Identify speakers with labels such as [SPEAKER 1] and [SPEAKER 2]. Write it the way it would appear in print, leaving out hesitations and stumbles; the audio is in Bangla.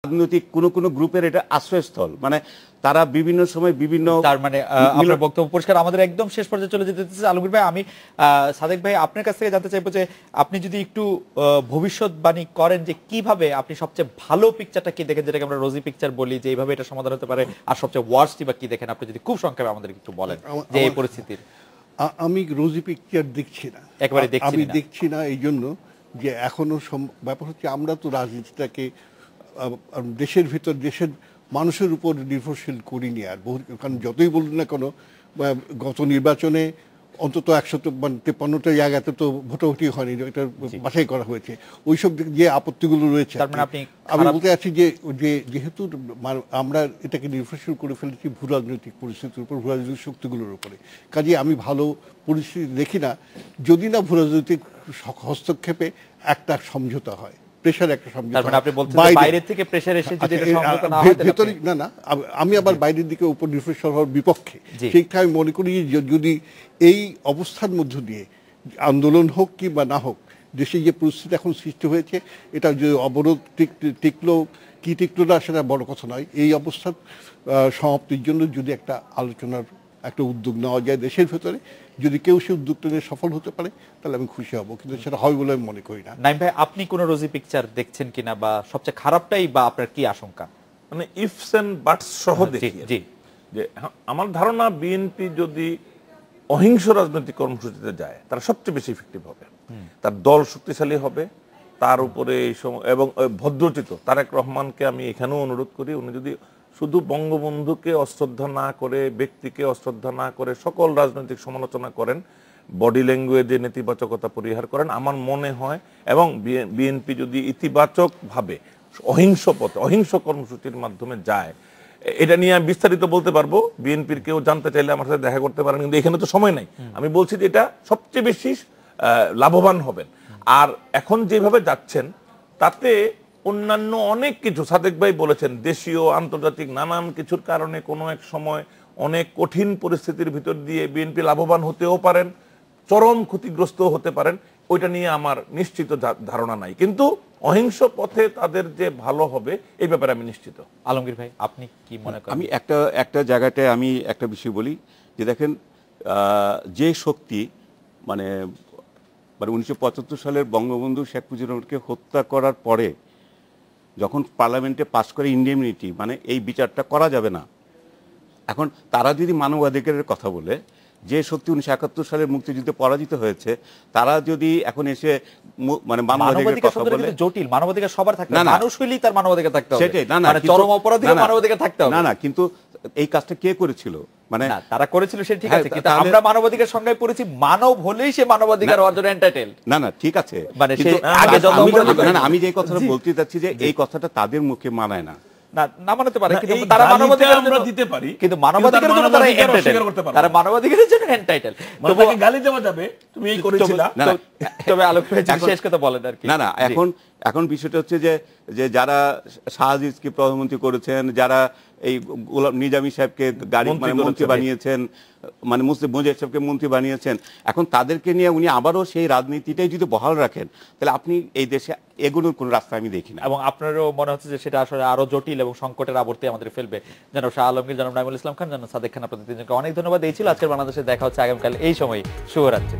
[SPEAKER 1] রাজনৈতিক কোন গ্রুপের এটা আশ্রয়স্থল, মানে তারা বিভিন্ন সময় বিভিন্ন,
[SPEAKER 2] তার মানে আপনার বক্তব্য পরিষ্কার। আমাদের একদম শেষ পর্যায়ে চলে যেতে চাইছি। আলমগীর ভাই, আমি সাদেক ভাই আপনার কাছ থেকে জানতে চাইবো যে আপনি যদি একটু ভবিষ্যৎবাণী করেন যে কিভাবে আপনি সবচেয়ে ভালো পিকচারটা কি দেখেন, যেটাকে আমরা রোজি পিকচার বলি, যে এইভাবে এটা সমাধান হতে পারে, আর সবচেয়ে ওয়ার্স্টই বা কি দেখেন, আপনি যদি খুব সংক্ষেপে আমাদের একটু বলেন যে এই পরিস্থিতির।
[SPEAKER 3] আমি রোজি পিকচার দেখছি না,
[SPEAKER 2] একবারে
[SPEAKER 3] আমি দেখছি না এই জন্য যে এখনো ব্যাপার হচ্ছে আমরা তো রাজনীতিটাকে দেশের ভিতর দেশের মানুষের উপর নির্ভরশীল করিনি আর বহু, কারণ যতই বলুন না কেন গত নির্বাচনে অন্তত 153টা জায়গাতে তো ভোটাভুটি হয়নি, এটা বাছাই করা হয়েছে। ওইসব যে আপত্তিগুলো রয়েছে, আমি বলতে চাচ্ছি যে যেহেতু আমরা এটাকে নির্ভরশীল করে ফেলেছি ভূ রাজনৈতিক পরিস্থিতির উপর, ভূ রাজনৈতিক শক্তিগুলোর উপরে, কাজে আমি ভালো পরিস্থিতি দেখি না যদি না ভূ রাজনৈতিক হস্তক্ষেপে একটা সমঝোতা হয়, প্রেশার একটা সমঝোতা।
[SPEAKER 2] বাইরে থেকে প্রেশার এসে যদি এটা সমঝোতা না হয়
[SPEAKER 3] ভেতরে না, আমি আবার বাইরের দিকে উপর নির্ভরশীল হওয়ার বিপক্ষে। ঠিক আমি মনে করি যদি এই অবস্থার মধ্য দিয়ে আন্দোলন হোক কি বা না হোক, দেশে যে পরিস্থিতি এখন সৃষ্টি হয়েছে, এটা যে অবরোধ টিকলো কি টিকলো না সেটা বড় কথা নয়। এই অবস্থার সমাপ্তির জন্য যদি একটা আলোচনার একটা উদ্যোগ নেওয়া যায় দেশের ভেতরে, যদি কেউ সে উদ্যোগটা নিয়ে সফল হতে পারে তাহলে আমি খুশি হব, কিন্তু সেটা হয় বলে আমি মনে করি না।
[SPEAKER 2] নাইম ভাই, আপনি কোন রোজি পিকচার দেখছেন কিনা, বা সবচেয়ে খারাপটাই বা আপনার কি আশঙ্কা?
[SPEAKER 4] মানে ইফস এন্ড বাটস সহ দেখি যে আমার ধারণা বিএনপি যদি অহিংস রাজনৈতিক কর্মসূচিতে যায় তারা সবচেয়ে বেশি ইফেক্টিভ হবে, তার দল শক্তিশালী হবে, তার উপরে এই সময় এবং ভদ্রচিত তারেক রহমানকে আমি এখানেও অনুরোধ করি, উনি যদি শুধু বঙ্গবন্ধুকে অশ্রদ্ধা না করে, ব্যক্তিকে অশ্রদ্ধা না করে সকল রাজনৈতিক সমালোচনা করেন, বডি ল্যাঙ্গুয়েজে নেতিবাচকতা পরিহার করেন, আমার মনে হয়, এবং বিএনপি যদি ইতিবাচকভাবে অহিংস পথে অহিংস কর্মসূচির মাধ্যমে যায়, এটা নিয়ে আমি বিস্তারিত বলতে পারবো। বিএনপির কেউ জানতে চাইলে আমার সাথে দেখা করতে পারেন, কিন্তু এখানে তো সময় নাই। আমি বলছি যে এটা সবচেয়ে বেশি লাভবান হবেন। আর এখন যেভাবে যাচ্ছেন তাতে অন্যান্য অনেক কিছু, সাদেক ভাই বলেছেন, দেশীয় আন্তর্জাতিক নানান কিছুর কারণে কোনো এক সময় অনেক কঠিন পরিস্থিতির ভিতর দিয়ে বিএনপি লাভবান হতেও পারেন, চরম ক্ষতিগ্রস্ত হতে পারেন, ওইটা নিয়ে আমার নিশ্চিত ধারণা নাই, কিন্তু অহিংস পথে তাদের যে ভালো হবে এই ব্যাপারে আমি নিশ্চিত।
[SPEAKER 2] আলমগীর ভাই, আপনি কি মনে করেন?
[SPEAKER 1] আমি একটা জায়গাটায় আমি একটা বিষয় বলি যে দেখেন, যে শক্তি মানে 1975 সালের বঙ্গবন্ধু শেখ মুজিবুর রহমানকে হত্যা করার পরে যখন পার্লামেন্টে পাস করে ইন্ডেমনিটি, মানে এই বিচারটা করা যাবে না, এখন তারা যদি মানবাধিকারের কথা বলে, যে শক্তি 1971 সালের মুক্তিযুদ্ধে পরাজিত হয়েছে, তারা যদি এখন এসে মানে মানবাধিকারের কথা বলে,
[SPEAKER 2] জটিল মানবাধিকার সবার থাকে না, মানুষ হইলেই তার মানবাধিকার থাকতে হবে,
[SPEAKER 1] সেটাই না,
[SPEAKER 2] মানে চরম অপরাধীর মানবাধিকার থাকতে হবে
[SPEAKER 1] না, কিন্তু এই কাজটা কে করেছিল? মানে
[SPEAKER 2] তারা করেছিল, সে ঠিক আছে, কিন্তু আমরা মানবাধিকার সংজ্ঞায় পড়েছি মানব হলেই সে মানবাধিকার অর্জন এন্টাইটেল।
[SPEAKER 1] না ঠিক আছে,
[SPEAKER 2] মানে সে আগে যত
[SPEAKER 1] আমি যে কথাটা বলতে চাচ্ছি যে এই কথাটা তাদের মুখে মানায় না,
[SPEAKER 2] না মানতে পারে, কিন্তু তারা মানবাধিকার আমরা দিতে পারি, কিন্তু মানবাধিকারের জন্য তারা অস্বীকার করতে পারে, তারা মানবাধিকারের জন্য এন্টাইটেল। তোমাকে গালি দেওয়া যাবে, তুমি এই করেছিলা। তবে আলোচনা শেষ কথা বলেন আর কি।
[SPEAKER 1] না এখন বিষয়টা হচ্ছে যে যারা শাহজিজকে প্রধানমন্ত্রী করেছেন, যারা এই গোলাম নিজামী সাহেবকে মন্ত্রী বানিয়েছেন, মানে মুসলিম মুজাহিদ সাহেবকে মন্ত্রী বানিয়েছেন, এখন তাদেরকে নিয়ে উনি আবারও সেই রাজনীতিটাই যদি বহাল রাখেন, তাহলে আপনি এই দেশে এগুলোর কোনো রাস্তা আমি দেখি না।
[SPEAKER 2] এবং আপনারও মনে হচ্ছে যে সেটা আসলে আরো জটিল এবং সংকটের আবর্তে আমাদের ফেলবে। জনাব শাহ আলমগীর, জনাব নাইমুল ইসলাম খান, জনাব সাদেক খান, আপনাদের তিনজনকে অনেক ধন্যবাদ। এই ছিল আজকের বাংলাদেশে দেখা হচ্ছে আগামীকাল এই সময়। শুভরাত্রি।